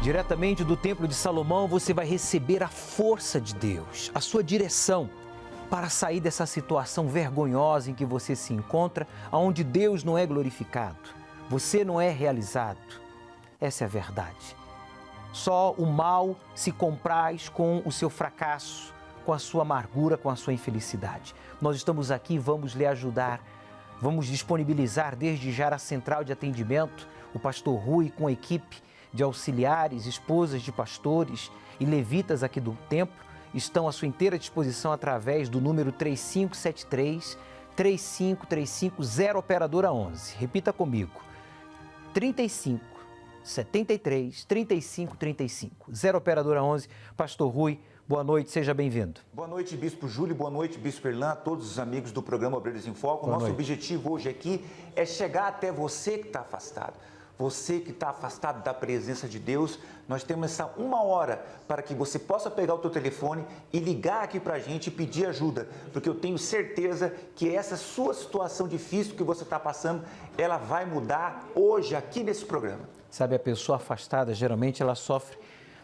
Diretamente do Templo de Salomão, você vai receber a força de Deus, a sua direção para sair dessa situação vergonhosa em que você se encontra, onde Deus não é glorificado, você não é realizado. Essa é a verdade. Só o mal se compraz com o seu fracasso, com a sua amargura, com a sua infelicidade. Nós estamos aqui, vamos lhe ajudar, vamos disponibilizar desde já a central de atendimento, o pastor Rui com a equipe de auxiliares, esposas de pastores e levitas aqui do templo, estão à sua inteira disposição através do número 3573-3535, 0 operadora 11. Repita comigo, 3573-3535, 0 operadora 11. Pastor Rui, boa noite, seja bem-vindo. Boa noite, Bispo Júlio, boa noite, Bispo Erlan, a todos os amigos do programa Obreiros em Foco. Nosso objetivo hoje aqui é chegar até você que está afastado. Você que está afastado da presença de Deus, nós temos essa 1 hora para que você possa pegar o teu telefone e ligar aqui para a gente e pedir ajuda, porque eu tenho certeza que essa sua situação difícil que você está passando, ela vai mudar hoje aqui nesse programa. Sabe, a pessoa afastada, geralmente ela sofre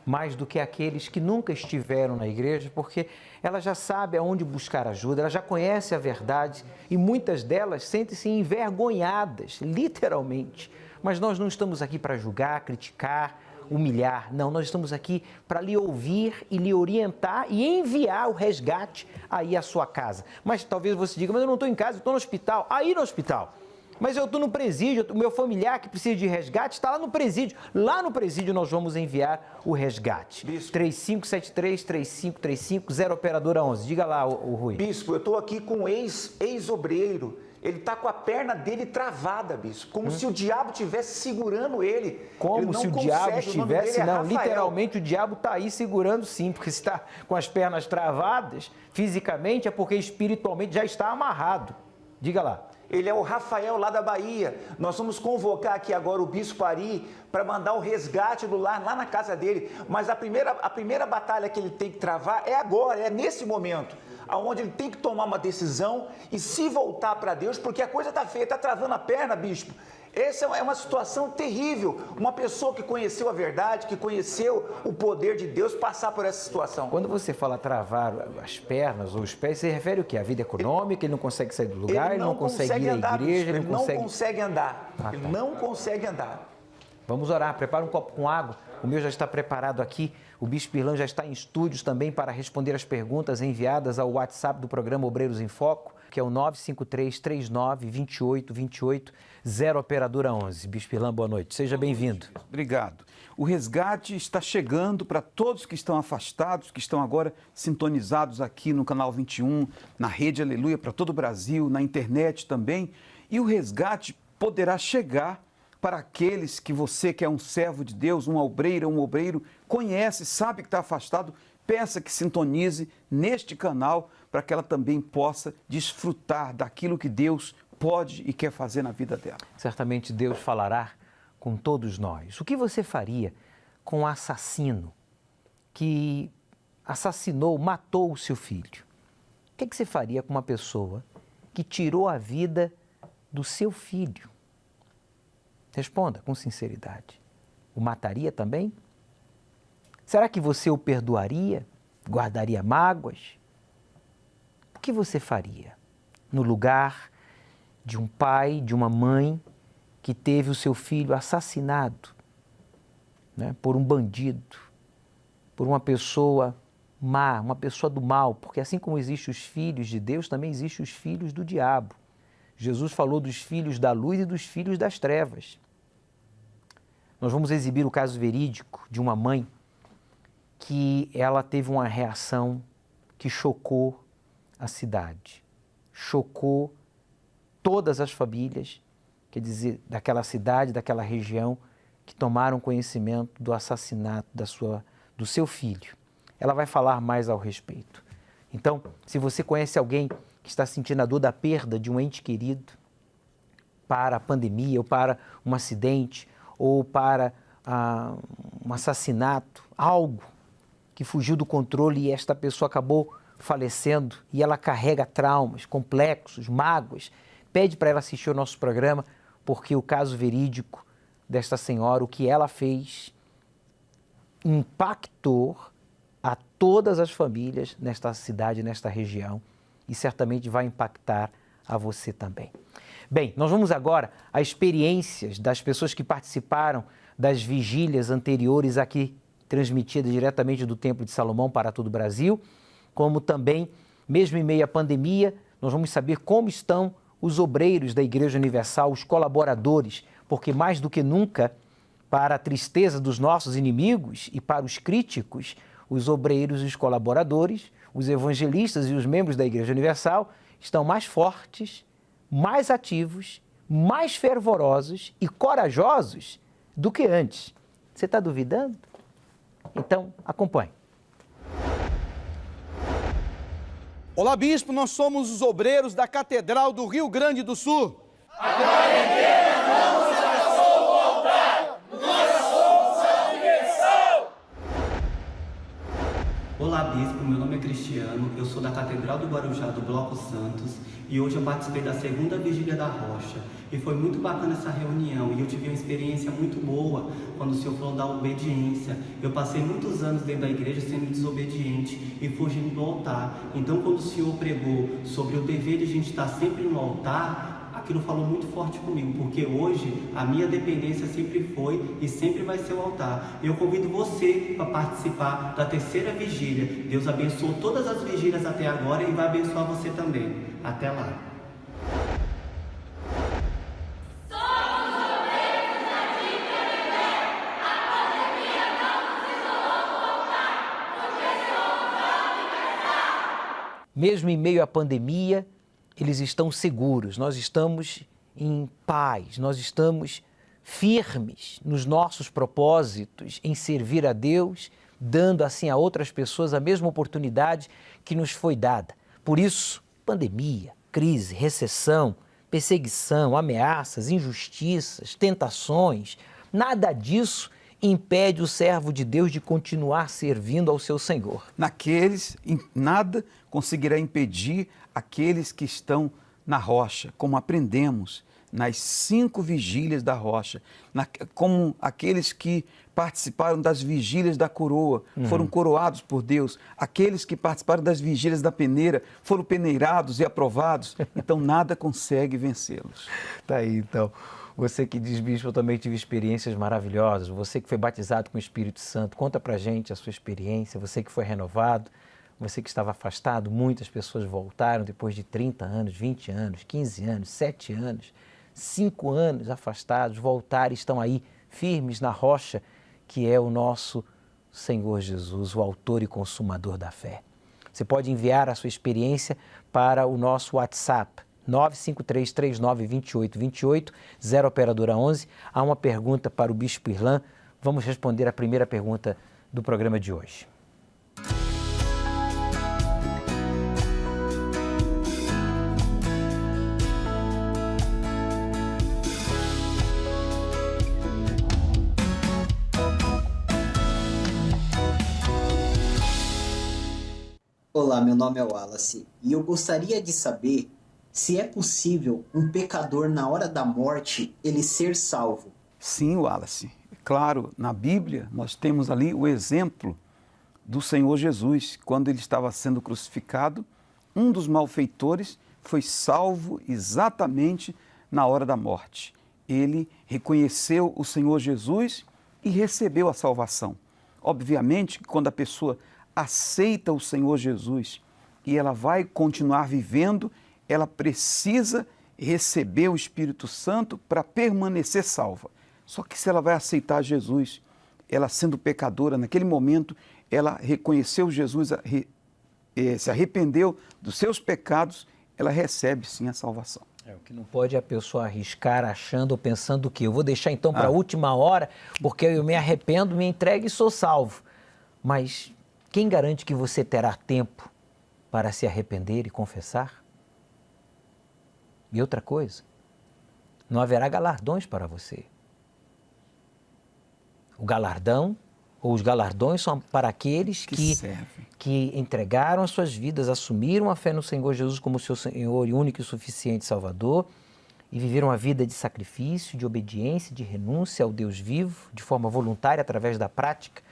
mais do que aqueles que nunca estiveram na igreja, porque ela já sabe aonde buscar ajuda, ela já conhece a verdade e muitas delas sentem-se envergonhadas, literalmente. Mas nós não estamos aqui para julgar, criticar, humilhar. Não, nós estamos aqui para lhe ouvir e lhe orientar e enviar o resgate aí à sua casa. Mas talvez você diga, mas eu não estou em casa, eu estou no hospital. Aí no hospital. Mas eu estou no presídio, o meu familiar que precisa de resgate está lá no presídio. Lá no presídio nós vamos enviar o resgate. Bispo. 3573-3535, 0 operadora 11. Diga lá, o Rui. Bispo, eu estou aqui com um ex-obreiro. Ele está com a perna dele travada, bispo. Como se o diabo estivesse segurando ele. Como se o diabo estivesse? Não, literalmente o diabo está aí segurando sim, porque se está com as pernas travadas, fisicamente é porque espiritualmente já está amarrado. Diga lá. Ele é o Rafael lá da Bahia. Nós vamos convocar aqui agora o Bispo Ari para mandar o resgate do lar lá na casa dele. Mas a primeira batalha que ele tem que travar é agora, é nesse momento, aonde ele tem que tomar uma decisão e se voltar para Deus, porque a coisa está feia, está travando a perna, bispo. Essa é uma situação terrível. Uma pessoa que conheceu a verdade, que conheceu o poder de Deus, passar por essa situação. Quando você fala travar as pernas ou os pés, você refere o quê? A vida econômica, ele não consegue sair do lugar, ele não consegue ir à igreja, ele não consegue andar. Ele não consegue andar. Vamos orar, prepara um copo com água, o meu já está preparado aqui, o Bispo Erlan já está em estúdios também para responder as perguntas enviadas ao WhatsApp do programa Obreiros em Foco, que é o 953-39-2828, 0 operadora 11. Bispo Erlan, boa noite, seja bem-vindo. Obrigado. O resgate está chegando para todos que estão afastados, que estão agora sintonizados aqui no Canal 21, na Rede Aleluia para todo o Brasil, na internet também, e o resgate poderá chegar para aqueles que você, que é um servo de Deus, um obreiro, conhece, sabe que está afastado, peça que sintonize neste canal para que ela também possa desfrutar daquilo que Deus pode e quer fazer na vida dela. Certamente Deus falará com todos nós. O que você faria com um assassino que assassinou, matou o seu filho? O que você faria com uma pessoa que tirou a vida do seu filho? Responda com sinceridade. O mataria também? Será que você o perdoaria? Guardaria mágoas? O que você faria no lugar de um pai, de uma mãe que teve o seu filho assassinado, né, por um bandido, por uma pessoa má, uma pessoa do mal? Porque assim como existem os filhos de Deus, também existem os filhos do diabo. Jesus falou dos filhos da luz e dos filhos das trevas. Nós vamos exibir o caso verídico de uma mãe que ela teve uma reação que chocou a cidade, chocou todas as famílias, quer dizer, daquela cidade, daquela região, que tomaram conhecimento do assassinato do seu filho. Ela vai falar mais ao respeito. Então, se você conhece alguém que está sentindo a dor da perda de um ente querido para a pandemia ou para um acidente, ou para um assassinato, algo que fugiu do controle e esta pessoa acabou falecendo e ela carrega traumas, complexos, mágoas, pede para ela assistir o nosso programa, porque o caso verídico desta senhora, o que ela fez, impactou a todas as famílias nesta cidade, nesta região, e certamente vai impactar a você também. Bem, nós vamos agora a experiências das pessoas que participaram das vigílias anteriores aqui, transmitidas diretamente do Templo de Salomão para todo o Brasil, como também, mesmo em meio à pandemia, nós vamos saber como estão os obreiros da Igreja Universal, os colaboradores, porque mais do que nunca, para a tristeza dos nossos inimigos e para os críticos, os obreiros e os colaboradores, os evangelistas e os membros da Igreja Universal estão mais fortes, mais ativos, mais fervorosos e corajosos do que antes. Você está duvidando? Então, acompanhe. Olá, bispo, nós somos os obreiros da Catedral do Rio Grande do Sul. A quarentena não nos passou voltar, nós somos a Universal. Olá, bispo, meu nome é Cristiano, eu sou da Catedral do Guarujá do Bloco Santos e hoje eu participei da segunda vigília da Rocha e foi muito bacana essa reunião e eu tive uma experiência muito boa quando o senhor falou da obediência. Eu passei muitos anos dentro da igreja sendo desobediente e fugindo do altar. Então, quando o senhor pregou sobre o dever de a gente estar sempre no altar, aquilo falou muito forte comigo, porque hoje a minha dependência sempre foi e sempre vai ser o altar. Eu convido você para participar da terceira vigília. Deus abençoou todas as vigílias até agora e vai abençoar você também. Até lá. Mesmo em meio à pandemia, eles estão seguros, nós estamos em paz, nós estamos firmes nos nossos propósitos em servir a Deus, dando assim a outras pessoas a mesma oportunidade que nos foi dada. Por isso, pandemia, crise, recessão, perseguição, ameaças, injustiças, tentações, nada disso impede o servo de Deus de continuar servindo ao seu Senhor. Nada conseguirá impedir aqueles que estão na rocha, como aprendemos nas 5 vigílias da rocha, como aqueles que participaram das vigílias da coroa, foram coroados por Deus, aqueles que participaram das vigílias da peneira, foram peneirados e aprovados, então nada consegue vencê-los. Tá aí, então. Você que diz, bispo, eu também tive experiências maravilhosas. Você que foi batizado com o Espírito Santo, conta pra gente a sua experiência. Você que foi renovado, você que estava afastado, muitas pessoas voltaram depois de 30 anos, 20 anos, 15 anos, 7 anos, 5 anos afastados, voltaram e estão aí firmes na rocha, que é o nosso Senhor Jesus, o autor e consumador da fé. Você pode enviar a sua experiência para o nosso WhatsApp, 953392828, 0 operadora 11. Há uma pergunta para o Bispo Irlan. Vamos responder a primeira pergunta do programa de hoje. Olá, meu nome é Wallace e eu gostaria de saber se é possível um pecador na hora da morte ele ser salvo. Sim, Wallace. Claro, na Bíblia nós temos ali o exemplo do Senhor Jesus. Quando ele estava sendo crucificado, um dos malfeitores foi salvo exatamente na hora da morte. Ele reconheceu o Senhor Jesus e recebeu a salvação. Obviamente, quando a pessoa aceita o Senhor Jesus e ela vai continuar vivendo, ela precisa receber o Espírito Santo para permanecer salva. Só que se ela vai aceitar Jesus, ela sendo pecadora, naquele momento, ela reconheceu Jesus, se arrependeu dos seus pecados, ela recebe sim a salvação. O que não pode é a pessoa arriscar achando ou pensando que eu vou deixar então para a última hora, porque eu me arrependo, me entrego e sou salvo. Mas quem garante que você terá tempo para se arrepender e confessar? E outra coisa, não haverá galardões para você. O galardão ou os galardões são para aqueles que entregaram as suas vidas, assumiram a fé no Senhor Jesus como seu Senhor e único e suficiente Salvador e viveram a vida de sacrifício, de obediência, de renúncia ao Deus vivo, de forma voluntária, através da prática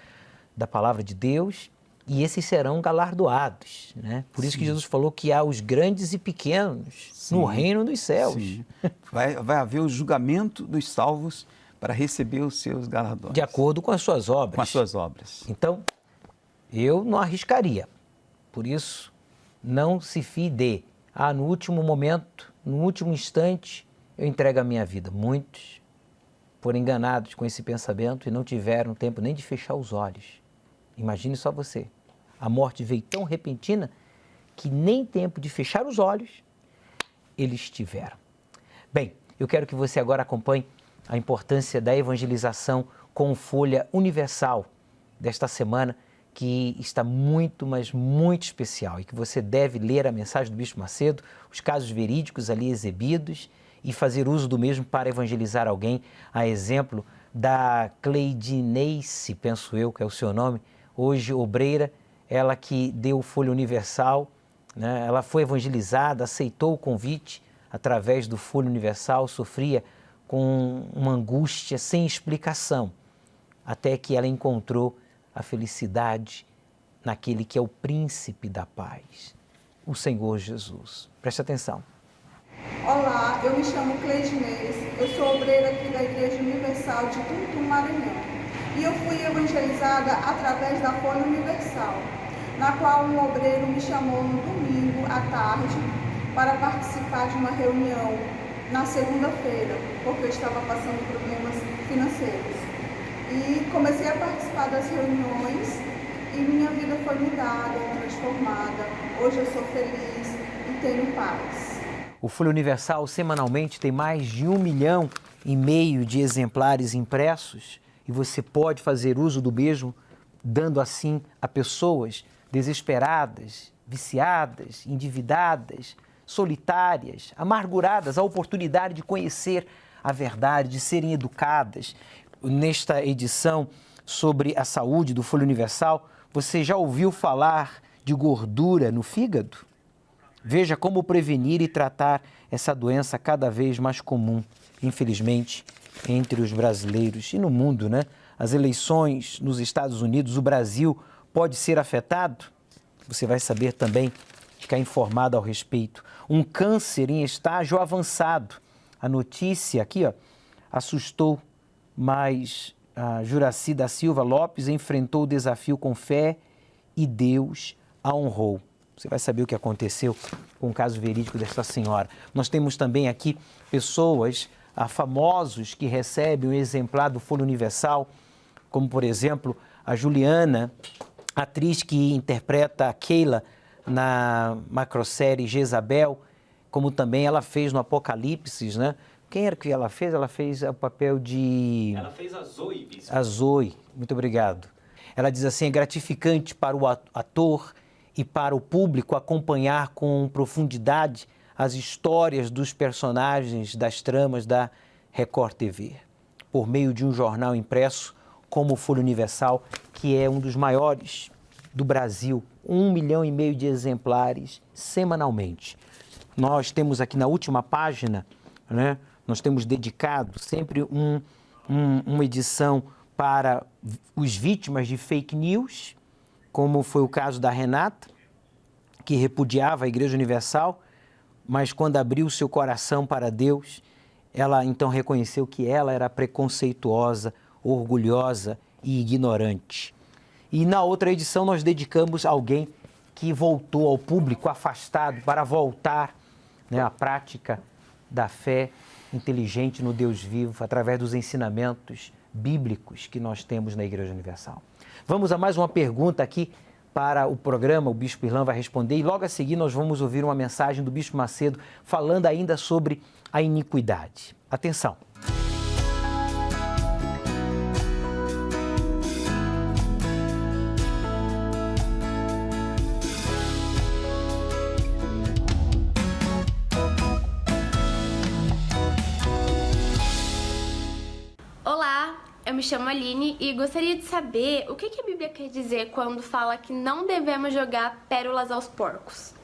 da palavra de Deus e esses serão galardoados, né? Por isso que Jesus falou que há os grandes e pequenos no reino dos céus. Sim. Vai haver o julgamento dos salvos para receber os seus galardões. De acordo com as suas obras. Com as suas obras. Então, eu não arriscaria. Por isso, não se fie de, no último momento, no último instante, eu entrego a minha vida. Muitos foram enganados com esse pensamento e não tiveram tempo nem de fechar os olhos. Imagine só você. A morte veio tão repentina que nem tempo de fechar os olhos eles tiveram. Bem, eu quero que você agora acompanhe a importância da evangelização com Folha Universal desta semana, que está muito, mas muito especial e que você deve ler a mensagem do Bispo Macedo, os casos verídicos ali exibidos e fazer uso do mesmo para evangelizar alguém, a exemplo da Cleidineice, penso eu que é o seu nome, hoje obreira, ela que deu Folha Universal, né? Ela foi evangelizada, aceitou o convite através do Folha Universal, sofria com uma angústia sem explicação, até que ela encontrou a felicidade naquele que é o príncipe da paz, o Senhor Jesus. Preste atenção. Olá, eu me chamo Cleidineice, eu sou obreira aqui da Igreja Universal de Tuntum, Maranhão. E eu fui evangelizada através da Folha Universal, na qual um obreiro me chamou no domingo à tarde para participar de uma reunião na segunda-feira, porque eu estava passando problemas financeiros. E comecei a participar das reuniões e minha vida foi mudada, transformada. Hoje eu sou feliz e tenho paz. O Folha Universal semanalmente tem mais de 1,5 milhão de exemplares impressos e você pode fazer uso do mesmo, dando assim a pessoas desesperadas, viciadas, endividadas, solitárias, amarguradas, a oportunidade de conhecer a verdade, de serem educadas. Nesta edição sobre a saúde do Folha Universal, você já ouviu falar de gordura no fígado? Veja como prevenir e tratar essa doença cada vez mais comum, infelizmente, entre os brasileiros e no mundo, né? As eleições nos Estados Unidos, o Brasil pode ser afetado? Você vai saber também, ficar informado ao respeito. Um câncer em estágio avançado. A notícia aqui, assustou, mas a Juraci da Silva Lopes enfrentou o desafio com fé e Deus a honrou. Você vai saber o que aconteceu com o caso verídico desta senhora. Nós temos também aqui pessoas, famosos, que recebem um exemplar do Folha Universal, como, por exemplo, a Juliana, atriz que interpreta a Keila na macrosérie Jezabel, como também ela fez no Apocalipse, né? Quem era que ela fez? Ela fez o papel de... Ela fez a Zoe, bispo. A Zoe, muito obrigado. Ela diz assim, é gratificante para o ator e para o público acompanhar com profundidade as histórias dos personagens das tramas da Record TV, por meio de um jornal impresso como o Folha Universal, que é um dos maiores do Brasil, 1,5 milhão de exemplares semanalmente. Nós temos aqui na última página, né, nós temos dedicado sempre uma edição para os vítimas de fake news, como foi o caso da Renata, que repudiava a Igreja Universal, mas quando abriu seu coração para Deus, ela então reconheceu que ela era preconceituosa, orgulhosa e ignorante. E na outra edição nós dedicamos a alguém que voltou ao público afastado para voltar, né, à prática da fé inteligente no Deus vivo, através dos ensinamentos bíblicos que nós temos na Igreja Universal. Vamos a mais uma pergunta aqui para o programa, o Bispo Irlan vai responder, e logo a seguir nós vamos ouvir uma mensagem do Bispo Macedo falando ainda sobre a iniquidade. Atenção! Eu me chamo Aline e gostaria de saber o que a Bíblia quer dizer quando fala que não devemos jogar pérolas aos porcos.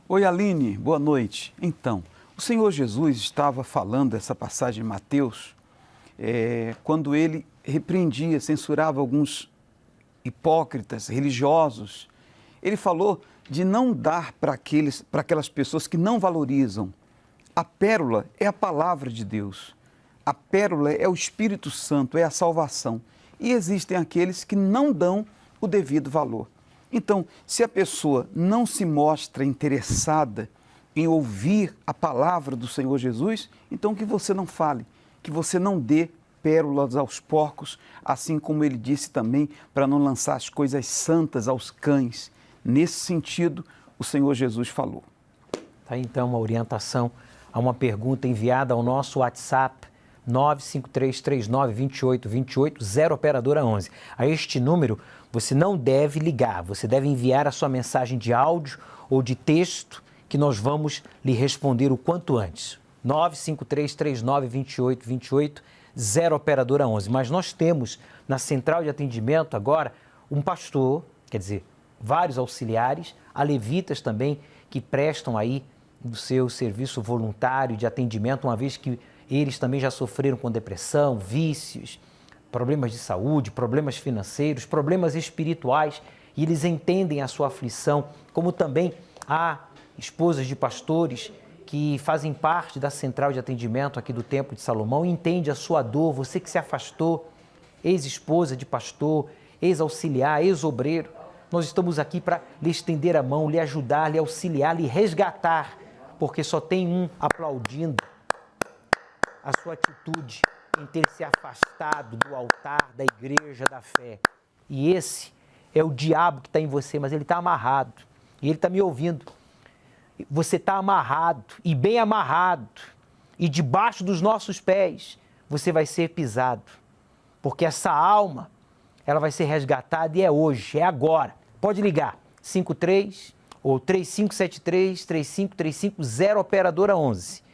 Oi, Aline, boa noite. Então, o Senhor Jesus estava falando essa passagem em Mateus, quando ele repreendia, censurava alguns hipócritas, religiosos. Ele falou de não dar para aquelas pessoas que não valorizam. A pérola é a palavra de Deus. A pérola é o Espírito Santo, é a salvação. E existem aqueles que não dão o devido valor. Então, se a pessoa não se mostra interessada em ouvir a palavra do Senhor Jesus, então que você não fale, que você não dê pérolas aos porcos, assim como ele disse também, para não lançar as coisas santas aos cães. Nesse sentido, o Senhor Jesus falou. Tá, então, uma orientação a uma pergunta enviada ao nosso WhatsApp 953392828, 0 operadora 11. A este número você não deve ligar, você deve enviar a sua mensagem de áudio ou de texto que nós vamos lhe responder o quanto antes. 953392828, 0 operadora 11. Mas nós temos na central de atendimento agora um pastor, quer dizer, vários auxiliares, há levitas também que prestam aí o seu serviço voluntário de atendimento, uma vez que eles também já sofreram com depressão, vícios, problemas de saúde, problemas financeiros, problemas espirituais, e eles entendem a sua aflição, como também há esposas de pastores que fazem parte da central de atendimento aqui do Templo de Salomão e entende a sua dor, você que se afastou, ex-esposa de pastor, ex-auxiliar, ex-obreiro. Nós estamos aqui para lhe estender a mão, lhe ajudar, lhe auxiliar, lhe resgatar, porque só tem um aplaudindo a sua atitude em ter se afastado do altar, da igreja, da fé. E esse é o diabo que está em você, mas ele está amarrado. E ele está me ouvindo. Você está amarrado, e bem amarrado, e debaixo dos nossos pés você vai ser pisado. Porque essa alma, ela vai ser resgatada e é hoje, é agora. Pode ligar, 53 ou 3573-3535, 0 operadora 11.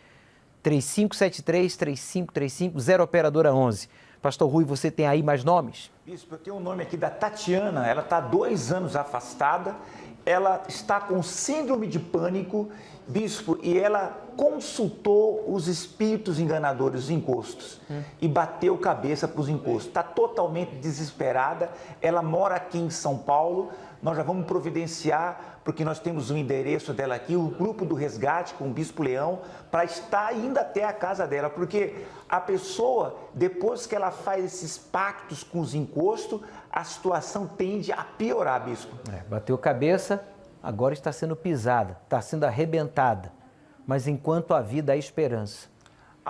3573-3535, 0 operadora 11. Pastor Rui, você tem aí mais nomes? Bispo, eu tenho um nome aqui da Tatiana, ela está há 2 anos afastada, ela está com síndrome de pânico, bispo, e ela consultou os espíritos enganadores, os encostos, e bateu cabeça para os encostos. Está totalmente desesperada, ela mora aqui em São Paulo, nós já vamos providenciar, porque nós temos o endereço dela aqui, o grupo do resgate com o Bispo Leão, para estar indo até a casa dela, porque a pessoa, depois que ela faz esses pactos com os encostos, a situação tende a piorar, bispo. Bateu cabeça, agora está sendo pisada, está sendo arrebentada, mas enquanto há vida, há esperança.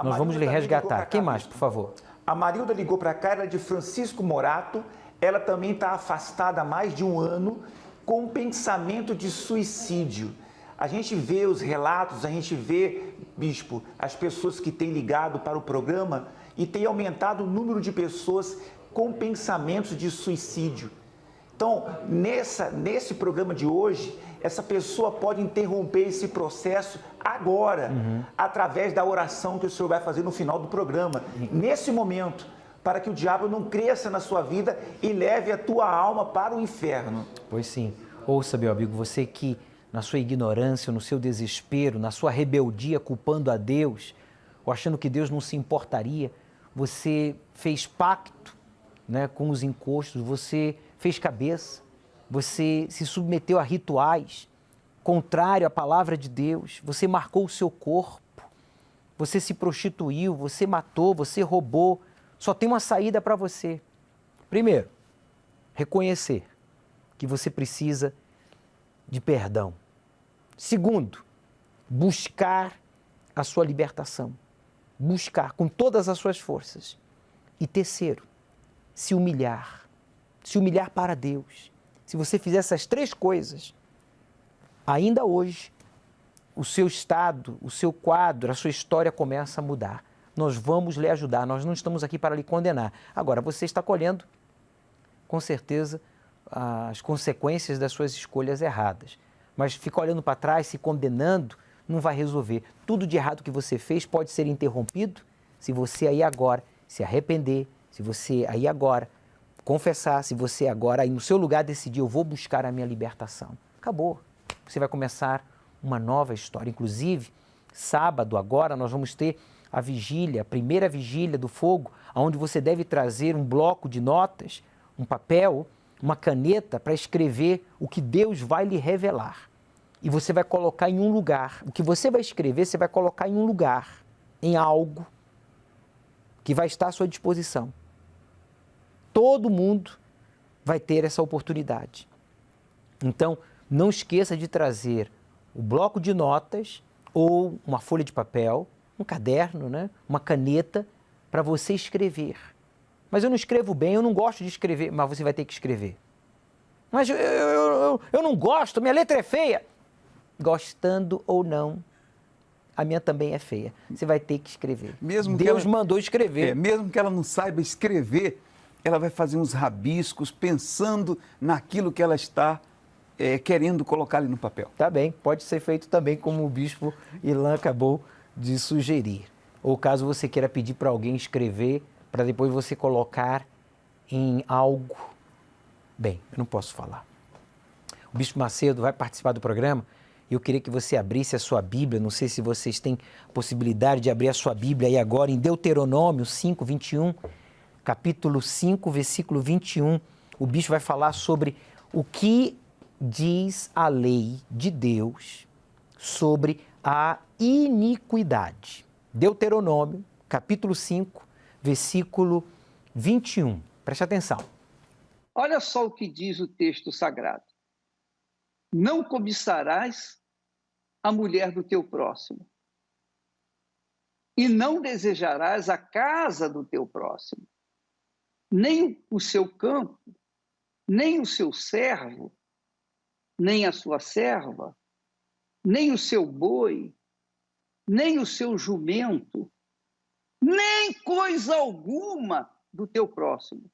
Nós vamos lhe resgatar. Quem mais, por favor? A Marilda ligou para cá, ela é de Francisco Morato, ela também está afastada há mais de 1 ano, com pensamento de suicídio. A gente vê os relatos, a gente vê, bispo, as pessoas que têm ligado para o programa e tem aumentado o número de pessoas com pensamentos de suicídio. Então, nesse programa de hoje, essa pessoa pode interromper esse processo agora, através da oração que o senhor vai fazer no final do programa, nesse momento, para que o diabo não cresça na sua vida e leve a tua alma para o inferno. Pois sim. Ouça, meu amigo, você que na sua ignorância, no seu desespero, na sua rebeldia, culpando a Deus, ou achando que Deus não se importaria, você fez pacto, né, com os encostos, você fez cabeça, você se submeteu a rituais contrário à palavra de Deus, você marcou o seu corpo, você se prostituiu, você matou, você roubou. Só tem uma saída para você. Primeiro, reconhecer que você precisa de perdão. Segundo, buscar a sua libertação. Buscar com todas as suas forças. E terceiro, se humilhar. Se humilhar para Deus. Se você fizer essas 3 coisas, ainda hoje, o seu estado, o seu quadro, a sua história começa a mudar. Nós vamos lhe ajudar, nós não estamos aqui para lhe condenar. Agora, você está colhendo, com certeza, as consequências das suas escolhas erradas. Mas ficar olhando para trás, se condenando, não vai resolver. Tudo de errado que você fez pode ser interrompido se você aí agora se arrepender, se você aí agora confessar, se você agora aí no seu lugar decidir, eu vou buscar a minha libertação. Acabou. Você vai começar uma nova história. Inclusive, sábado agora nós vamos ter a vigília, a primeira vigília do fogo, onde você deve trazer um bloco de notas, um papel, uma caneta para escrever o que Deus vai lhe revelar. E você vai colocar em um lugar. O que você vai escrever, você vai colocar em um lugar, em algo que vai estar à sua disposição. Todo mundo vai ter essa oportunidade. Então, não esqueça de trazer o bloco de notas ou uma folha de papel, um caderno, né? Uma caneta para você escrever. Mas eu não escrevo bem, eu não gosto de escrever, mas você vai ter que escrever. Mas eu não gosto, minha letra é feia. Gostando ou não, a minha também é feia. Você vai ter que escrever. Deus mandou escrever. Mesmo que ela não saiba escrever, ela vai fazer uns rabiscos pensando naquilo que ela está querendo colocar ali no papel. Tá bem, pode ser feito também como o bispo Ilan acabou de sugerir. Ou caso você queira pedir para alguém escrever, para depois você colocar em algo. Bem, eu não posso falar. O bispo Macedo vai participar do programa e eu queria que você abrisse a sua Bíblia. Não sei se vocês têm possibilidade de abrir a sua Bíblia aí agora em Deuteronômio 5, 21, capítulo 5, versículo 21. O bispo vai falar sobre o que diz a lei de Deus sobre a iniquidade. Deuteronômio, capítulo 5, versículo 21. Preste atenção. Olha só o que diz o texto sagrado. Não cobiçarás a mulher do teu próximo, e não desejarás a casa do teu próximo, nem o seu campo, nem o seu servo, nem a sua serva, nem o seu boi, nem o seu jumento, nem coisa alguma do teu próximo.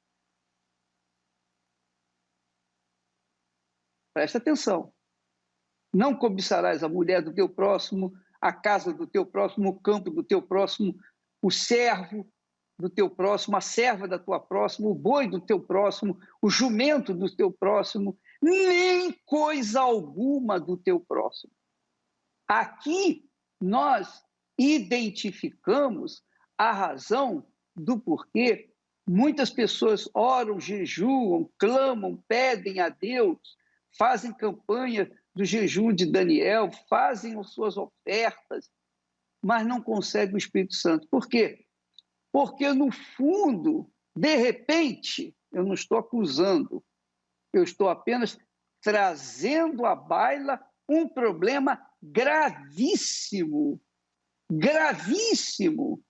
Presta atenção. Não cobiçarás a mulher do teu próximo, a casa do teu próximo, o campo do teu próximo, o servo do teu próximo, a serva da tua próxima, o boi do teu próximo, o jumento do teu próximo, nem coisa alguma do teu próximo. Aqui nós identificamos a razão do porquê muitas pessoas oram, jejuam, clamam, pedem a Deus, fazem campanha do jejum de Daniel, fazem as suas ofertas, mas não conseguem o Espírito Santo. Por quê? Porque, no fundo, de repente, eu não estou acusando, eu estou apenas trazendo à baila um problema gravíssimo. Gravíssimo.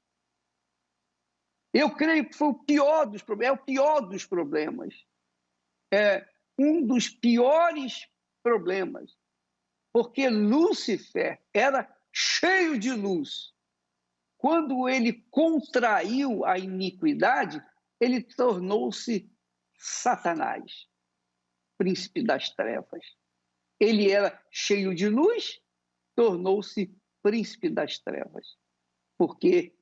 Eu creio que foi o pior dos problemas, é o pior dos problemas. É um dos piores problemas, porque Lúcifer era cheio de luz. Quando ele contraiu a iniquidade, ele tornou-se Satanás, príncipe das trevas. Ele era cheio de luz, tornou-se príncipe das trevas, porque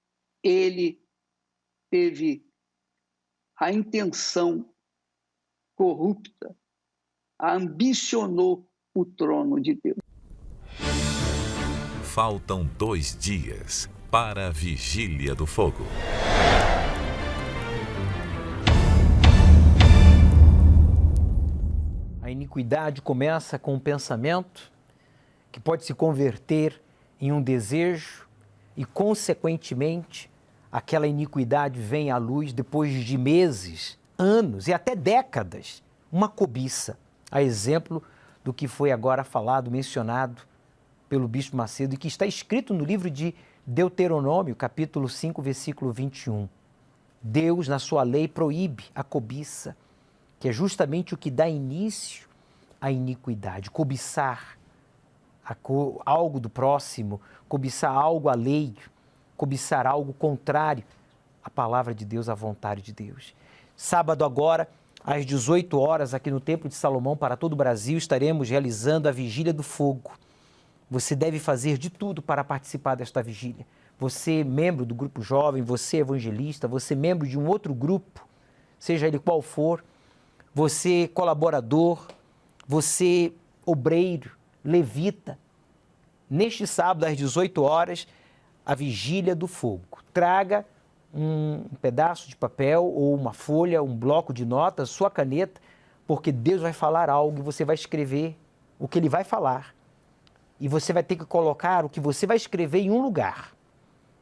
ele teve a intenção corrupta, ambicionou o trono de Deus. Faltam 2 dias para a Vigília do Fogo. A iniquidade começa com um pensamento que pode se converter em um desejo e, consequentemente, aquela iniquidade vem à luz depois de meses, anos e até décadas, uma cobiça, a exemplo do que foi agora falado, mencionado pelo bispo Macedo e que está escrito no livro de Deuteronômio, capítulo 5, versículo 21. Deus, na sua lei, proíbe a cobiça, que é justamente o que dá início à iniquidade. Cobiçar algo do próximo, cobiçar algo alheio, cobiçar algo contrário à palavra de Deus, à vontade de Deus. Sábado agora, às 18 horas, aqui no Templo de Salomão, para todo o Brasil, estaremos realizando a Vigília do Fogo. Você deve fazer de tudo para participar desta vigília. Você, membro do grupo jovem, você, evangelista, você, membro de um outro grupo, seja ele qual for, você, colaborador, você, obreiro, levita. Neste sábado, às 18 horas, a Vigília do Fogo. Traga um pedaço de papel ou uma folha, um bloco de notas, sua caneta, porque Deus vai falar algo e você vai escrever o que Ele vai falar. E você vai ter que colocar o que você vai escrever em um lugar.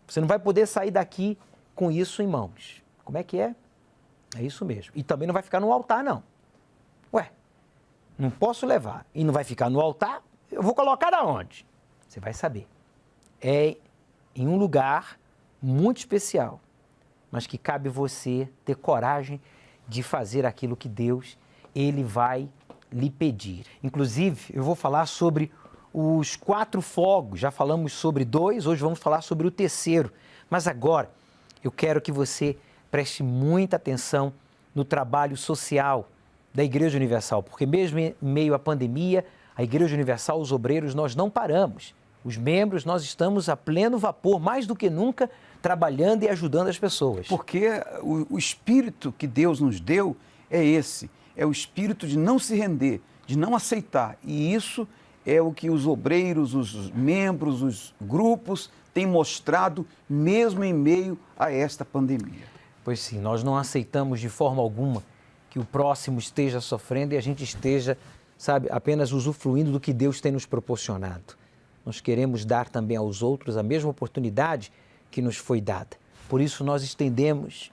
Você não vai poder sair daqui com isso em mãos. Como é que é? É isso mesmo. E também não vai ficar no altar, não. Ué, não posso levar. E não vai ficar no altar? Eu vou colocar aonde? Você vai saber. É em um lugar muito especial, mas que cabe você ter coragem de fazer aquilo que Deus, Ele vai lhe pedir. Inclusive, eu vou falar sobre os 4 fogos. Já falamos sobre 2, hoje vamos falar sobre o terceiro. Mas agora, eu quero que você preste muita atenção no trabalho social da Igreja Universal, porque mesmo em meio à pandemia, a Igreja Universal, os obreiros, nós não paramos. Os membros, nós estamos a pleno vapor, mais do que nunca, trabalhando e ajudando as pessoas. Porque o espírito que Deus nos deu é esse, é o espírito de não se render, de não aceitar. E isso é o que os obreiros, os membros, os grupos têm mostrado mesmo em meio a esta pandemia. Pois sim, nós não aceitamos de forma alguma que o próximo esteja sofrendo e a gente esteja, sabe, apenas usufruindo do que Deus tem nos proporcionado. Nós queremos dar também aos outros a mesma oportunidade que nos foi dada. Por isso nós estendemos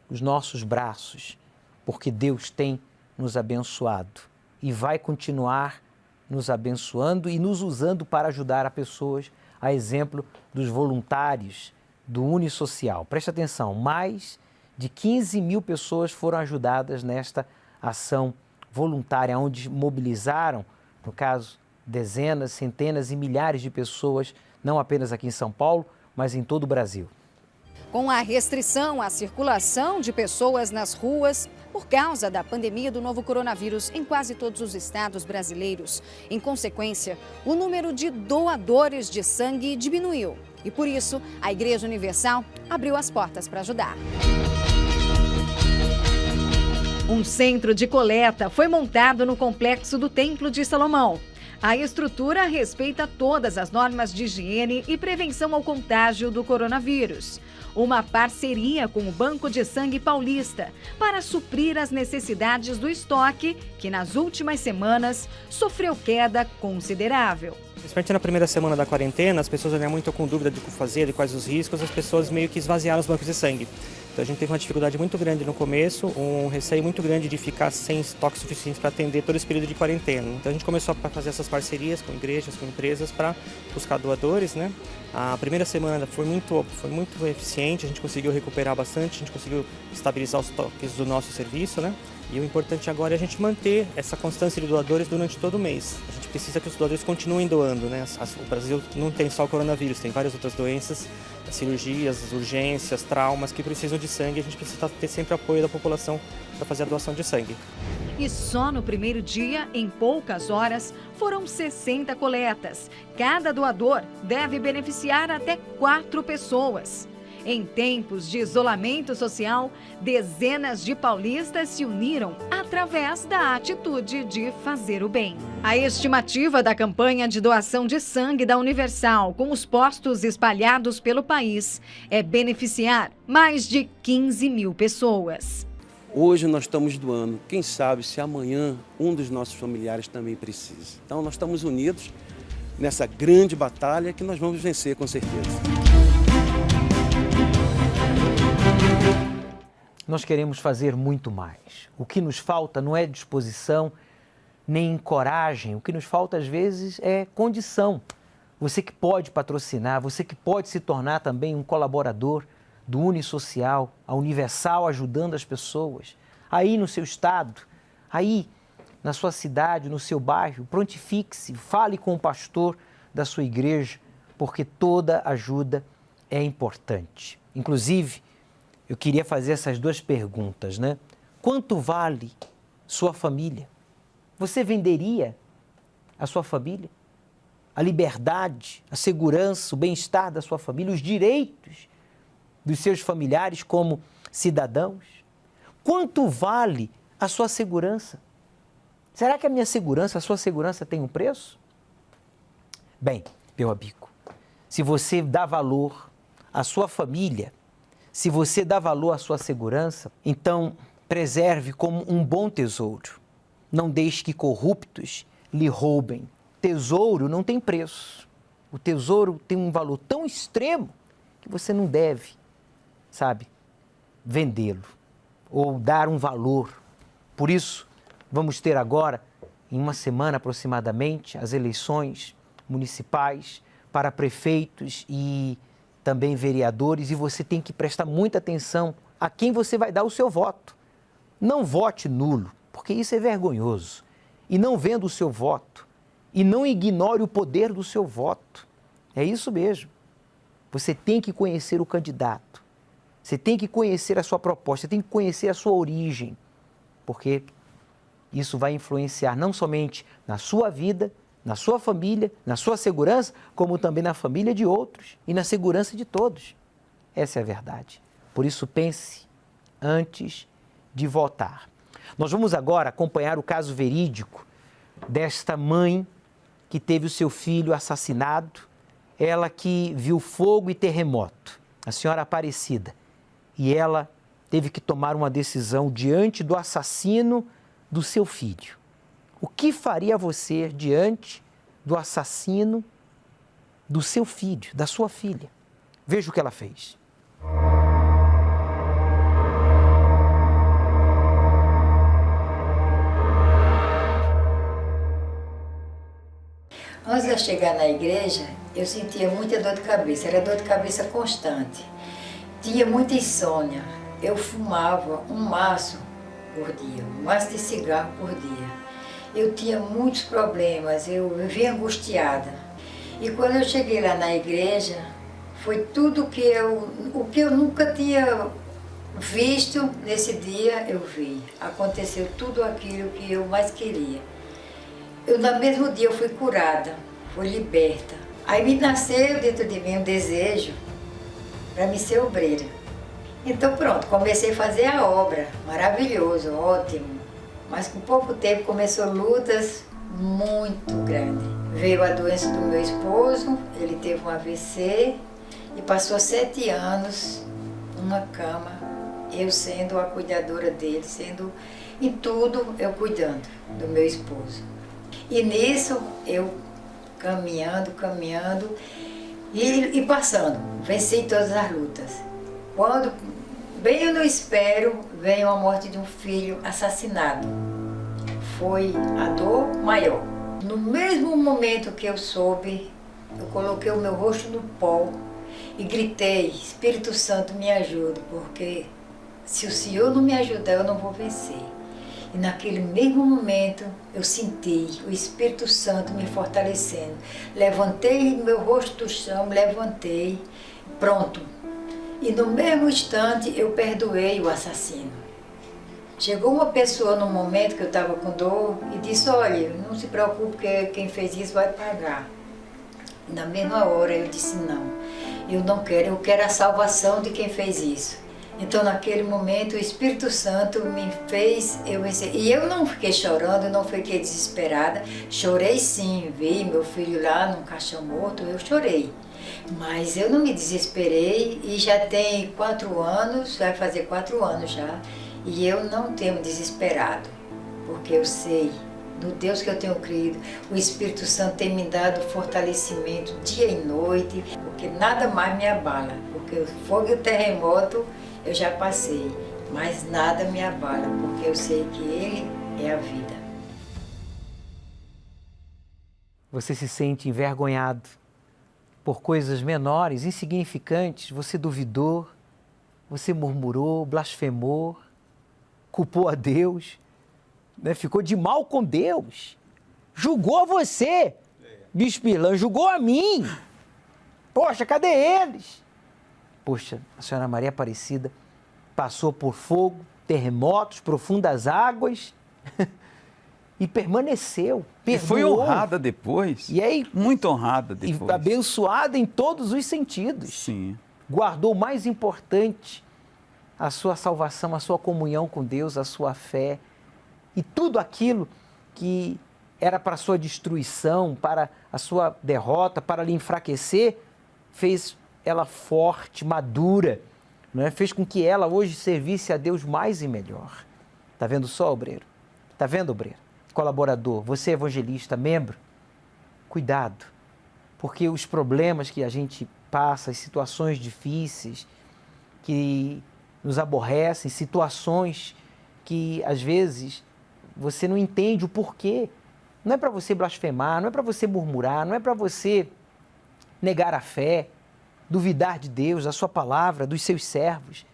os nossos braços, porque Deus tem nos abençoado e vai continuar nos abençoando e nos usando para ajudar a pessoas, a exemplo dos voluntários do Unisocial. Preste atenção, mais de 15 mil pessoas foram ajudadas nesta ação voluntária, onde mobilizaram, no caso, dezenas, centenas e milhares de pessoas, não apenas aqui em São Paulo, mas em todo o Brasil. Com a restrição à circulação de pessoas nas ruas por causa da pandemia do novo coronavírus em quase todos os estados brasileiros. Em consequência, o número de doadores de sangue diminuiu. E por isso, a Igreja Universal abriu as portas para ajudar. Um centro de coleta foi montado no complexo do Templo de Salomão. A estrutura respeita todas as normas de higiene e prevenção ao contágio do coronavírus. Uma parceria com o Banco de Sangue Paulista para suprir as necessidades do estoque, que nas últimas semanas sofreu queda considerável. Principalmente na primeira semana da quarentena, as pessoas eram muito com dúvida do que fazer, de quais os riscos, as pessoas meio que esvaziaram os bancos de sangue. Então a gente teve uma dificuldade muito grande no começo, um receio muito grande de ficar sem estoque suficiente para atender todo esse período de quarentena. Então a gente começou a fazer essas parcerias com igrejas, com empresas para buscar doadores, né? A primeira semana foi muito eficiente, a gente conseguiu recuperar bastante, a gente conseguiu estabilizar os estoques do nosso serviço, né? E o importante agora é a gente manter essa constância de doadores durante todo o mês. A gente precisa que os doadores continuem doando, né? O Brasil não tem só o coronavírus, tem várias outras doenças, cirurgias, urgências, traumas que precisam de sangue. A gente precisa ter sempre apoio da população para fazer a doação de sangue. E só no primeiro dia, em poucas horas, foram 60 coletas. Cada doador deve beneficiar até 4 pessoas. Em tempos de isolamento social, dezenas de paulistas se uniram através da atitude de fazer o bem. A estimativa da campanha de doação de sangue da Universal, com os postos espalhados pelo país, é beneficiar mais de 15 mil pessoas. Hoje nós estamos doando, quem sabe se amanhã um dos nossos familiares também precisa. Então nós estamos unidos nessa grande batalha que nós vamos vencer com certeza. Nós queremos fazer muito mais. O que nos falta não é disposição nem coragem. O que nos falta às vezes é condição. Você que pode patrocinar, você que pode se tornar também um colaborador do Unisocial, a Universal ajudando as pessoas. Aí no seu estado, aí na sua cidade, no seu bairro, prontifique-se, fale com o pastor da sua igreja, porque toda ajuda é importante. Inclusive, eu queria fazer essas 2 perguntas, né? Quanto vale sua família? Você venderia a sua família? A liberdade, a segurança, o bem-estar da sua família, os direitos dos seus familiares como cidadãos? Quanto vale a sua segurança? Será que a minha segurança, a sua segurança tem um preço? Bem, meu amigo, se você dá valor à sua família, se você dá valor à sua segurança, então preserve como um bom tesouro. Não deixe que corruptos lhe roubem. Tesouro não tem preço. O tesouro tem um valor tão extremo que você não deve, sabe, vendê-lo ou dar um valor. Por isso, vamos ter agora, em uma semana aproximadamente, as eleições municipais para prefeitos e também vereadores, e você tem que prestar muita atenção a quem você vai dar o seu voto. Não vote nulo, porque isso é vergonhoso. E não venda o seu voto. E não ignore o poder do seu voto. É isso mesmo. Você tem que conhecer o candidato. Você tem que conhecer a sua proposta, você tem que conhecer a sua origem. Porque isso vai influenciar não somente na sua vida, na sua família, na sua segurança, como também na família de outros e na segurança de todos. Essa é a verdade. Por isso, pense antes de votar. Nós vamos agora acompanhar o caso verídico desta mãe que teve o seu filho assassinado, ela que viu fogo e terremoto, a senhora Aparecida, e ela teve que tomar uma decisão diante do assassino do seu filho. O que faria você diante do assassino do seu filho, da sua filha? Veja o que ela fez. Antes de eu chegar na igreja, eu sentia muita dor de cabeça, era dor de cabeça constante. Tinha muita insônia. Eu fumava um maço por dia, um maço de cigarro por dia. Eu tinha muitos problemas, eu vivia angustiada. E quando eu cheguei lá na igreja, foi tudo o que eu nunca tinha visto nesse dia, eu vi. Aconteceu tudo aquilo que eu mais queria. No mesmo dia eu fui curada, fui liberta. Aí me nasceu dentro de mim um desejo para me ser obreira. Então pronto, comecei a fazer a obra, maravilhoso, ótimo. Mas com pouco tempo começou lutas muito grandes. Veio a doença do meu esposo, ele teve um AVC e passou 7 anos numa cama, eu sendo a cuidadora dele, sendo em tudo eu cuidando do meu esposo. E nisso eu caminhando e passando, venci todas as lutas. Quando bem eu não espero, veio a morte de um filho assassinado. Foi a dor maior. No mesmo momento que eu soube, eu coloquei o meu rosto no pó e gritei: Espírito Santo, me ajude, porque se o Senhor não me ajudar, eu não vou vencer. E naquele mesmo momento eu senti o Espírito Santo me fortalecendo. Levantei meu rosto do chão, levantei, pronto. E no mesmo instante eu perdoei o assassino. Chegou uma pessoa no momento que eu estava com dor e disse: olha, não se preocupe que quem fez isso vai pagar. E na mesma hora eu disse: não, eu não quero, eu quero a salvação de quem fez isso. Então naquele momento o Espírito Santo me fez eu vencer. E eu não fiquei chorando, não fiquei desesperada. Chorei sim, vi meu filho lá num caixão morto, eu chorei. Mas eu não me desesperei e já tem 4 anos, vai fazer 4 anos já. E eu não tenho me desesperado, porque eu sei, no Deus que eu tenho crido, o Espírito Santo tem me dado fortalecimento dia e noite, porque nada mais me abala, porque o fogo e o terremoto eu já passei, mas nada me abala, porque eu sei que Ele é a vida. Você se sente envergonhado por coisas menores, insignificantes, você duvidou, você murmurou, blasfemou, culpou a Deus, né? Ficou de mal com Deus, julgou você, Bispo Irlan, julgou a mim. Poxa, cadê eles? Poxa, a senhora Maria Aparecida passou por fogo, terremotos, profundas águas e permaneceu, perdoou. E foi honrada depois, e aí, muito honrada depois. E abençoada em todos os sentidos. Sim. Guardou o mais importante, a sua salvação, a sua comunhão com Deus, a sua fé. E tudo aquilo que era para a sua destruição, para a sua derrota, para lhe enfraquecer, fez ela forte, madura, não é? Fez com que ela hoje servisse a Deus mais e melhor. Está vendo só, obreiro? Está vendo, obreiro? colaborador, você evangelista, membro, cuidado, porque os problemas que a gente passa, as situações difíceis que nos aborrecem, situações que às vezes você não entende o porquê. Não é para você blasfemar, não é para você murmurar, não é para você negar a fé, duvidar de Deus, da sua palavra, dos seus servos.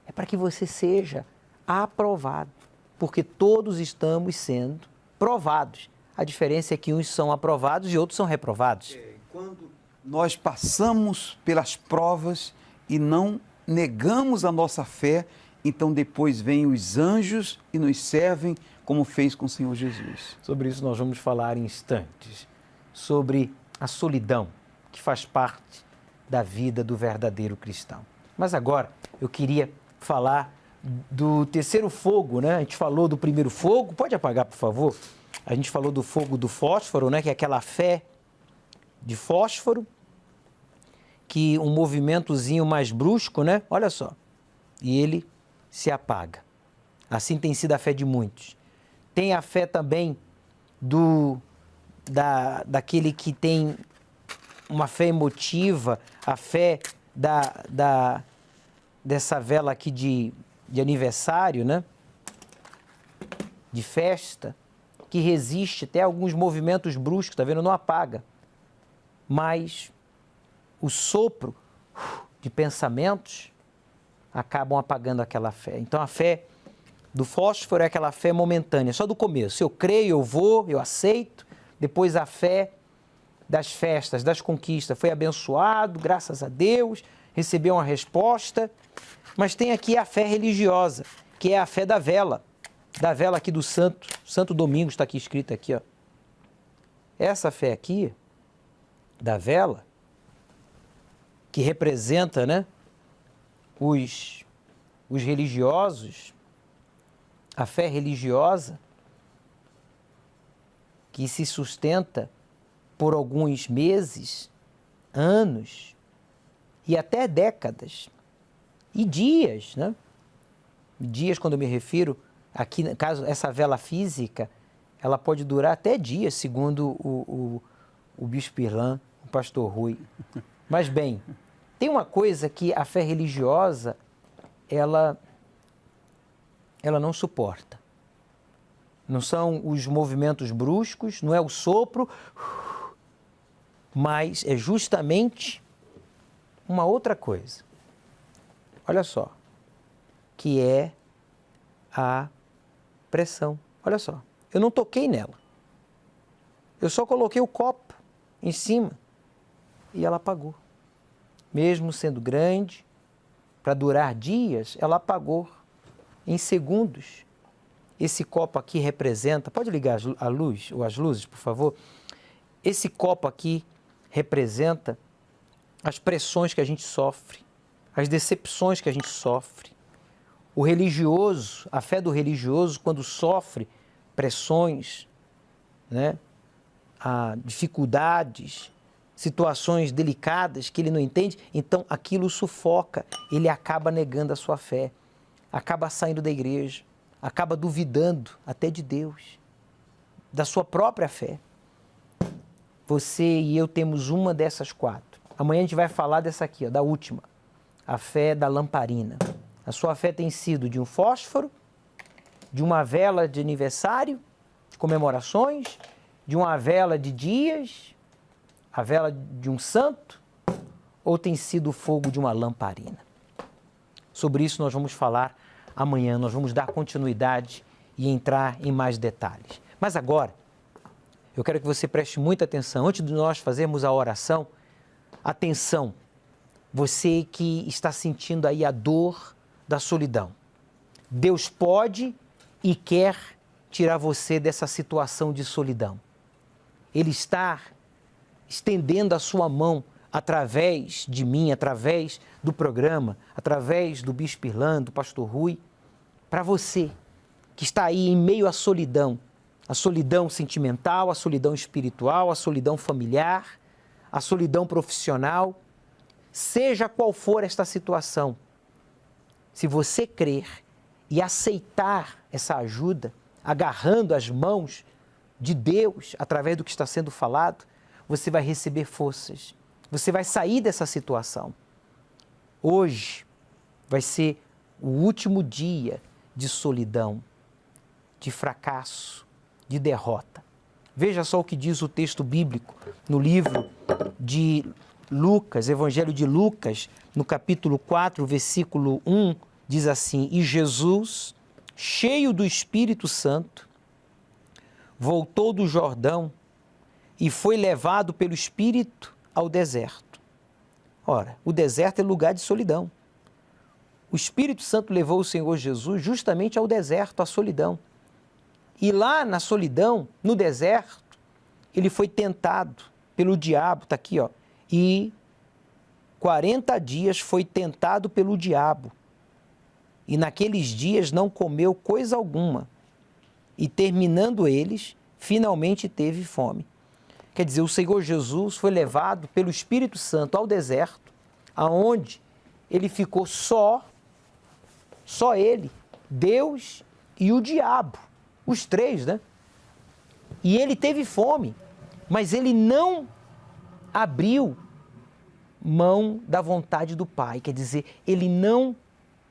É para que você seja aprovado, porque todos estamos sendo provados. A diferença é que uns são aprovados e outros são reprovados. Quando nós passamos pelas provas e não negamos a nossa fé, então depois vêm os anjos e nos servem como fez com o Senhor Jesus. Sobre isso nós vamos falar em instantes, sobre a solidão que faz parte da vida do verdadeiro cristão. Mas agora eu queria falar do terceiro fogo, né? A gente falou do primeiro fogo, pode apagar, por favor? A gente falou do fogo do fósforo, né? Que é aquela fé de fósforo, que um movimentozinho mais brusco, né? Olha só, e ele se apaga. Assim tem sido a fé de muitos. Tem a fé também daquele que tem uma fé emotiva, a fé dessa vela aqui de aniversário, né? De festa, que resiste até alguns movimentos bruscos, tá vendo? Não apaga. Mas o sopro de pensamentos acabam apagando aquela fé. Então a fé do fósforo é aquela fé momentânea, só do começo. Eu creio, eu vou, eu aceito. Depois a fé das festas, das conquistas. Foi abençoado, graças a Deus, recebeu uma resposta. Mas tem aqui a fé religiosa, que é a fé da vela aqui do Santo Domingos, está aqui escrito aqui, ó. Essa fé aqui, da vela, que representa, né, os religiosos, a fé religiosa, que se sustenta por alguns meses, anos e até décadas e dias, né? Dias, quando eu me refiro, aqui, no caso, essa vela física, ela pode durar até dias, segundo o Bispo Irlan, o Pastor Rui. Mas, bem, tem uma coisa que a fé religiosa, ela não suporta. Não são os movimentos bruscos, não é o sopro, mas é justamente uma outra coisa. Olha só, que é a pressão. Olha só, eu não toquei nela. Eu só coloquei o copo em cima e ela apagou. Mesmo sendo grande, para durar dias, ela apagou em segundos. Esse copo aqui representa, pode ligar a luz ou as luzes, por favor? Esse copo aqui representa as pressões que a gente sofre, as decepções que a gente sofre. O religioso, a fé do religioso, quando sofre pressões, né, dificuldades, situações delicadas que ele não entende, então aquilo o sufoca, ele acaba negando a sua fé, acaba saindo da igreja, acaba duvidando até de Deus, da sua própria fé. Você e eu temos uma dessas quatro. Amanhã a gente vai falar dessa aqui, ó, da última, a fé da lamparina. A sua fé tem sido de um fósforo, de uma vela de aniversário, de comemorações, de uma vela de dias, a vela de um santo, ou tem sido o fogo de uma lamparina? Sobre isso nós vamos falar amanhã, nós vamos dar continuidade e entrar em mais detalhes. Mas agora, eu quero que você preste muita atenção. Antes de nós fazermos a oração, atenção, você que está sentindo aí a dor da solidão. Deus pode e quer tirar você dessa situação de solidão. Ele está estendendo a sua mão através de mim, através do programa, através do Bispo Irlan, do Pastor Rui, para você que está aí em meio à solidão, a solidão sentimental, a solidão espiritual, a solidão familiar, a solidão profissional, seja qual for esta situação. Se você crer e aceitar essa ajuda, agarrando as mãos de Deus, através do que está sendo falado, você vai receber forças. Você vai sair dessa situação. Hoje vai ser o último dia de solidão, de fracasso, de derrota. Veja só o que diz o texto bíblico no livro de Lucas, Evangelho de Lucas, no capítulo 4, versículo 1, diz assim: E Jesus, cheio do Espírito Santo, voltou do Jordão e foi levado pelo Espírito ao deserto. Ora, o deserto é lugar de solidão. O Espírito Santo levou o Senhor Jesus justamente ao deserto, à solidão. E lá na solidão, no deserto, ele foi tentado pelo diabo, está aqui, ó, e 40 dias foi tentado pelo diabo. E naqueles dias não comeu coisa alguma. E terminando eles, finalmente teve fome. Quer dizer, o Senhor Jesus foi levado pelo Espírito Santo ao deserto, aonde ele ficou só ele, Deus e o diabo, os três, né? E ele teve fome, mas ele não abriu mão da vontade do Pai, quer dizer, ele não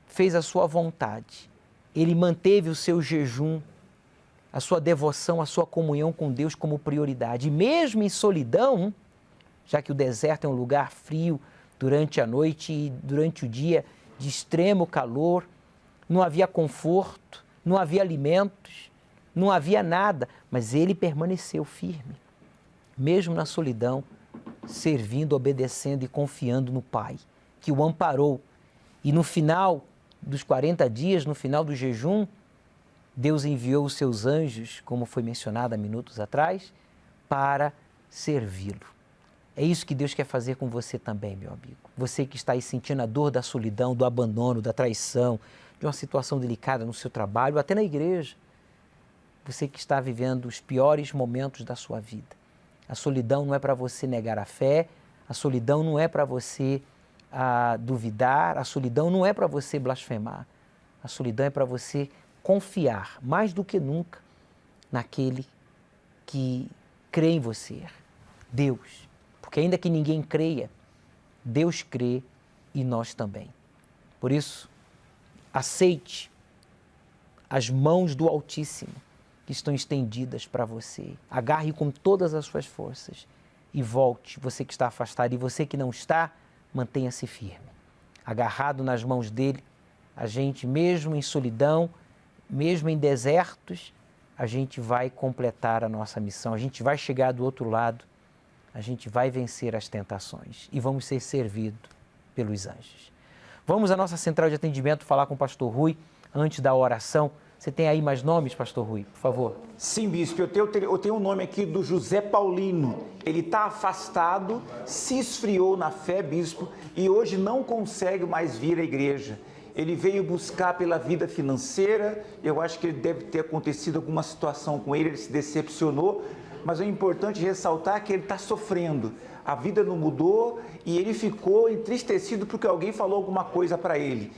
fez a sua vontade, ele manteve o seu jejum, a sua devoção, a sua comunhão com Deus como prioridade. E mesmo em solidão, já que o deserto é um lugar frio durante a noite e durante o dia de extremo calor, não havia conforto, não havia alimentos, não havia nada, mas ele permaneceu firme, mesmo na solidão, servindo, obedecendo e confiando no Pai, que o amparou. E no final dos 40 dias, no final do jejum, Deus enviou os seus anjos, como foi mencionado há minutos atrás, para servi-lo. É isso que Deus quer fazer com você também, meu amigo. Você que está aí sentindo a dor da solidão, do abandono, da traição, de uma situação delicada no seu trabalho, até na igreja. Você que está vivendo os piores momentos da sua vida. A solidão não é para você negar a fé, a solidão não é para você duvidar, a solidão não é para você blasfemar. A solidão é para você confiar mais do que nunca naquele que crê em você, Deus. Porque ainda que ninguém creia, Deus crê e nós também. Por isso, aceite as mãos do Altíssimo que estão estendidas para você. Agarre com todas as suas forças e volte, você que está afastado, e você que não está, mantenha-se firme. Agarrado nas mãos dele, a gente, mesmo em solidão, mesmo em desertos, a gente vai completar a nossa missão, a gente vai chegar do outro lado, a gente vai vencer as tentações e vamos ser servidos pelos anjos. Vamos à nossa central de atendimento falar com o pastor Rui antes da oração. Você tem aí mais nomes, pastor Rui, por favor? Sim, bispo, eu tenho um nome aqui do José Paulino. Ele está afastado, se esfriou na fé, bispo, e hoje não consegue mais vir à igreja. Ele veio buscar pela vida financeira, eu acho que ele deve ter acontecido alguma situação com ele se decepcionou, mas é importante ressaltar que ele está sofrendo. A vida não mudou e ele ficou entristecido porque alguém falou alguma coisa para ele.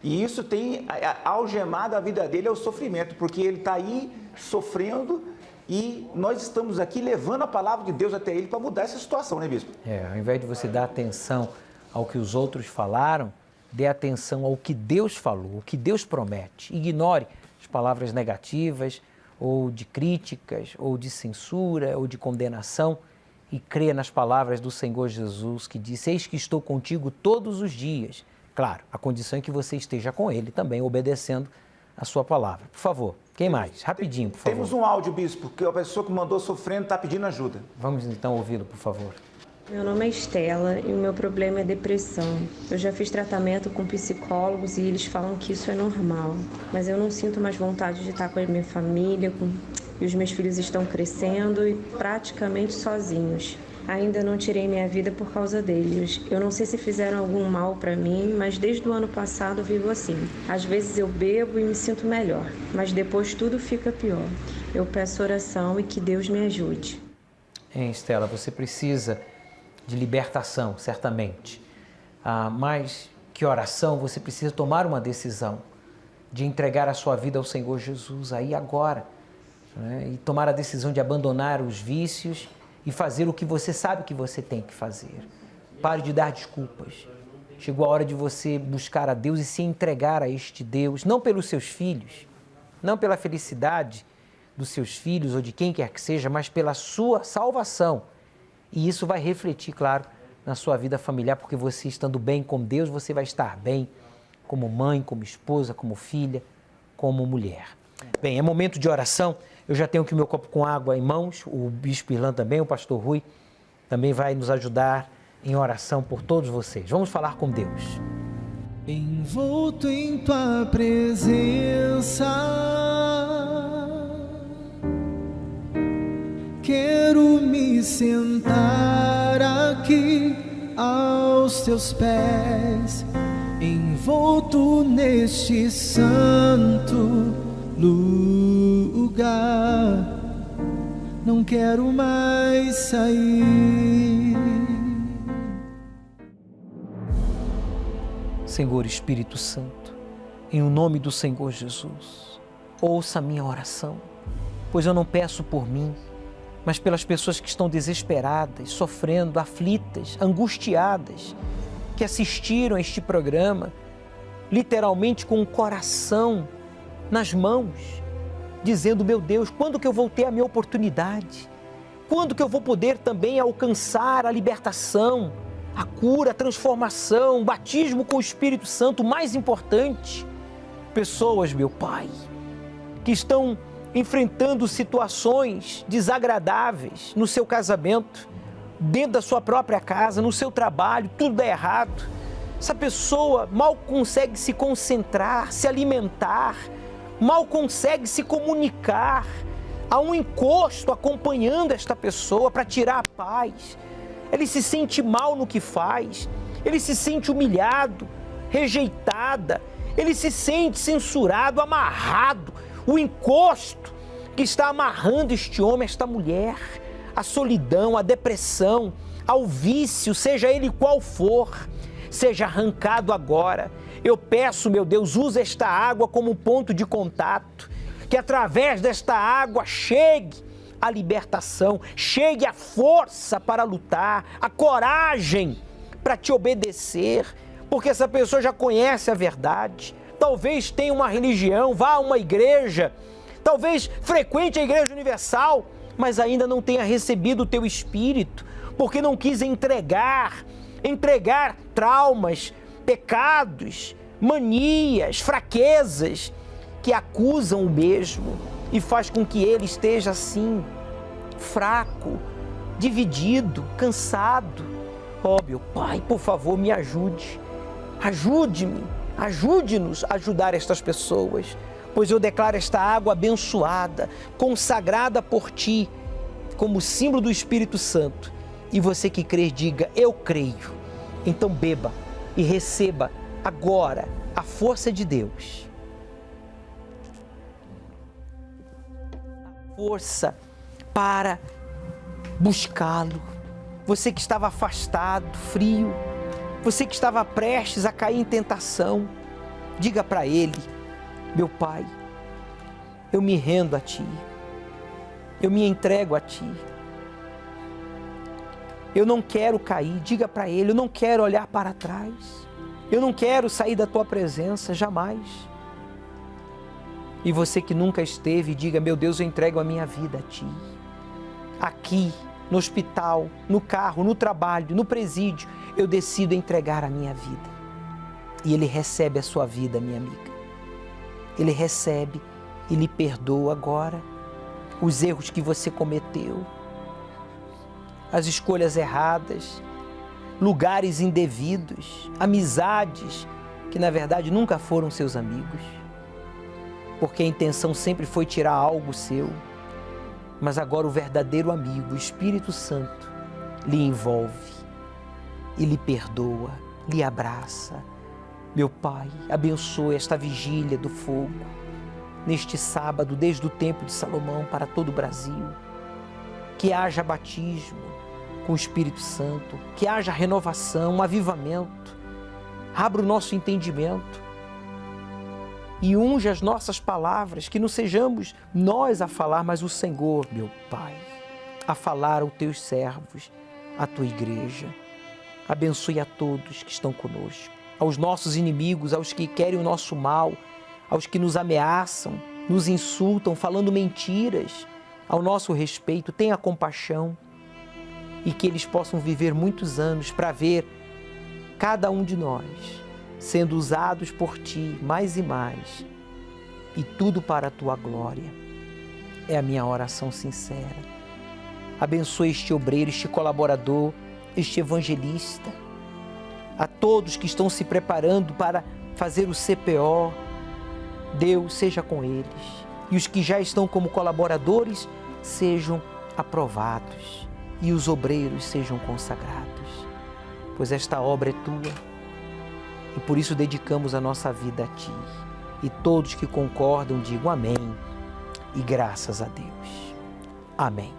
E isso tem algemado a vida dele ao sofrimento, porque ele está aí sofrendo e nós estamos aqui levando a palavra de Deus até ele para mudar essa situação, né, bispo? Ao invés de você dar atenção ao que os outros falaram, dê atenção ao que Deus falou, o que Deus promete. Ignore as palavras negativas, ou de críticas, ou de censura, ou de condenação, e crê nas palavras do Senhor Jesus, que disse: eis que estou contigo todos os dias. Claro, a condição é que você esteja com ele também, obedecendo a sua palavra. Por favor, quem mais? Rapidinho, por favor. Temos um áudio, bispo, que a pessoa que mandou sofrendo está pedindo ajuda. Vamos então ouvi-lo, por favor. Meu nome é Estela e o meu problema é depressão. Eu já fiz tratamento com psicólogos e eles falam que isso é normal. Mas eu não sinto mais vontade de estar com a minha família, e os meus filhos estão crescendo e praticamente sozinhos. Ainda não tirei minha vida por causa deles. Eu não sei se fizeram algum mal para mim, mas desde o ano passado eu vivo assim. Às vezes eu bebo e me sinto melhor, mas depois tudo fica pior. Eu peço oração e que Deus me ajude. Estela, você precisa de libertação, certamente. Mais que oração, você precisa tomar uma decisão de entregar a sua vida ao Senhor Jesus aí agora. né? E tomar a decisão de abandonar os vícios e fazer o que você sabe que você tem que fazer. Pare de dar desculpas. Chegou a hora de você buscar a Deus e se entregar a este Deus, não pelos seus filhos, não pela felicidade dos seus filhos ou de quem quer que seja, mas pela sua salvação. E isso vai refletir, claro, na sua vida familiar, porque você estando bem com Deus, você vai estar bem como mãe, como esposa, como filha, como mulher. Bem, é momento de oração. Eu já tenho aqui o meu copo com água em mãos, o Bispo Irlan também, o Pastor Rui também vai nos ajudar em oração por todos vocês. Vamos falar com Deus. Envolto em tua presença, quero me sentar aqui aos teus pés, envolto neste santo lugar, não quero mais sair. Senhor Espírito Santo, em o nome do Senhor Jesus, ouça a minha oração, pois eu não peço por mim, mas pelas pessoas que estão desesperadas, sofrendo, aflitas, angustiadas, que assistiram a este programa, literalmente com o coração nas mãos, dizendo, meu Deus, quando que eu vou ter a minha oportunidade? Quando que eu vou poder também alcançar a libertação, a cura, a transformação, o batismo com o Espírito Santo, mais importante? Pessoas, meu Pai, que estão enfrentando situações desagradáveis no seu casamento, dentro da sua própria casa, no seu trabalho, tudo dá errado. Essa pessoa mal consegue se concentrar, se alimentar, mal consegue se comunicar. Há um encosto acompanhando esta pessoa para tirar a paz. Ele se sente mal no que faz, ele se sente humilhado, rejeitada, ele se sente censurado, amarrado. O encosto que está amarrando este homem, esta mulher, a solidão, a depressão, ao vício, seja ele qual for, seja arrancado agora. Eu peço, meu Deus, usa esta água como ponto de contato, que através desta água chegue a libertação, chegue a força para lutar, a coragem para te obedecer, porque essa pessoa já conhece a verdade, talvez tenha uma religião, vá a uma igreja, talvez frequente a Igreja Universal, mas ainda não tenha recebido o teu Espírito, porque não quis entregar traumas, pecados, manias, fraquezas que acusam o mesmo e faz com que ele esteja assim, fraco, dividido, cansado. Oh, meu Pai, por favor, me ajude. Ajude-me, ajude-nos a ajudar estas pessoas, pois eu declaro esta água abençoada, consagrada por Ti, como símbolo do Espírito Santo. E você que crê, diga, eu creio. Então beba e receba agora a força de Deus. Força para buscá-lo. Você que estava afastado, frio, você que estava prestes a cair em tentação, diga para Ele, meu Pai, eu me rendo a Ti, eu me entrego a Ti, eu não quero cair, diga para Ele, eu não quero olhar para trás, eu não quero sair da Tua presença, jamais. E você que nunca esteve, diga, meu Deus, eu entrego a minha vida a Ti. Aqui, no hospital, no carro, no trabalho, no presídio, eu decido entregar a minha vida. E Ele recebe a sua vida, minha amiga. Ele recebe e lhe perdoa agora os erros que você cometeu, as escolhas erradas, lugares indevidos, amizades que na verdade nunca foram seus amigos. Porque a intenção sempre foi tirar algo seu, mas agora o verdadeiro amigo, o Espírito Santo, lhe envolve e lhe perdoa, lhe abraça. Meu Pai, abençoe esta vigília do fogo, neste sábado, desde o Templo de Salomão para todo o Brasil. Que haja batismo com o Espírito Santo, que haja renovação, um avivamento. Abra o nosso entendimento. e unge as nossas palavras, que não sejamos nós a falar, mas o Senhor, meu Pai, a falar aos teus servos, à tua igreja. Abençoe a todos que estão conosco, aos nossos inimigos, aos que querem o nosso mal, aos que nos ameaçam, nos insultam, falando mentiras ao nosso respeito. Tenha compaixão e que eles possam viver muitos anos para ver cada um de nós sendo usados por Ti mais e mais, e tudo para a Tua glória. É a minha oração sincera. Abençoe este obreiro, este colaborador, este evangelista, a todos que estão se preparando para fazer o CPO. Deus, seja com eles, e os que já estão como colaboradores sejam aprovados e os obreiros sejam consagrados, pois esta obra é Tua e por isso dedicamos a nossa vida a Ti. E todos que concordam digam amém e graças a Deus. Amém.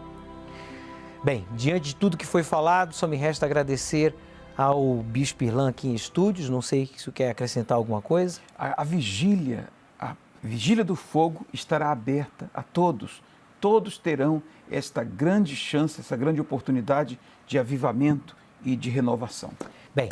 Bem, diante de tudo que foi falado, só me resta agradecer ao Bispo Irlan aqui em estúdios. Não sei se você quer acrescentar alguma coisa. A vigília do fogo estará aberta a todos. Todos terão esta grande chance, essa grande oportunidade de avivamento e de renovação. Bem,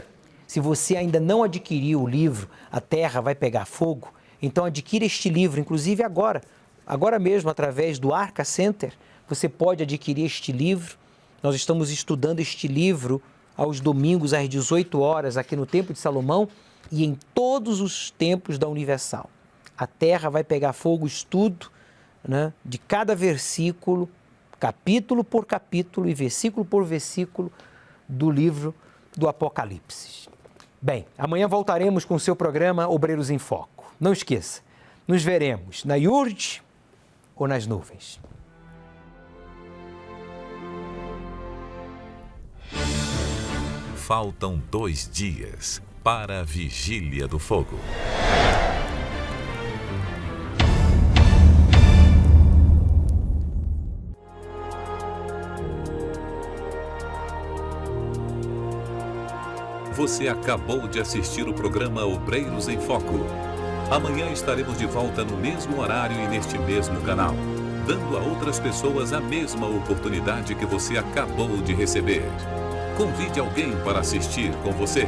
se você ainda não adquiriu o livro A Terra Vai Pegar Fogo, então adquira este livro, inclusive agora mesmo, através do Arca Center, você pode adquirir este livro. Nós estamos estudando este livro aos domingos às 18 horas aqui no Templo de Salomão e em todos os templos da Universal. A Terra Vai Pegar Fogo, estudo, né, de cada versículo, capítulo por capítulo e versículo por versículo do livro do Apocalipse. Bem, amanhã voltaremos com o seu programa Obreiros em Foco. Não esqueça, nos veremos na Iurde ou nas nuvens. Faltam 2 dias para a Vigília do Fogo. Você acabou de assistir o programa Obreiros em Foco. Amanhã estaremos de volta no mesmo horário e neste mesmo canal, dando a outras pessoas a mesma oportunidade que você acabou de receber. Convide alguém para assistir com você.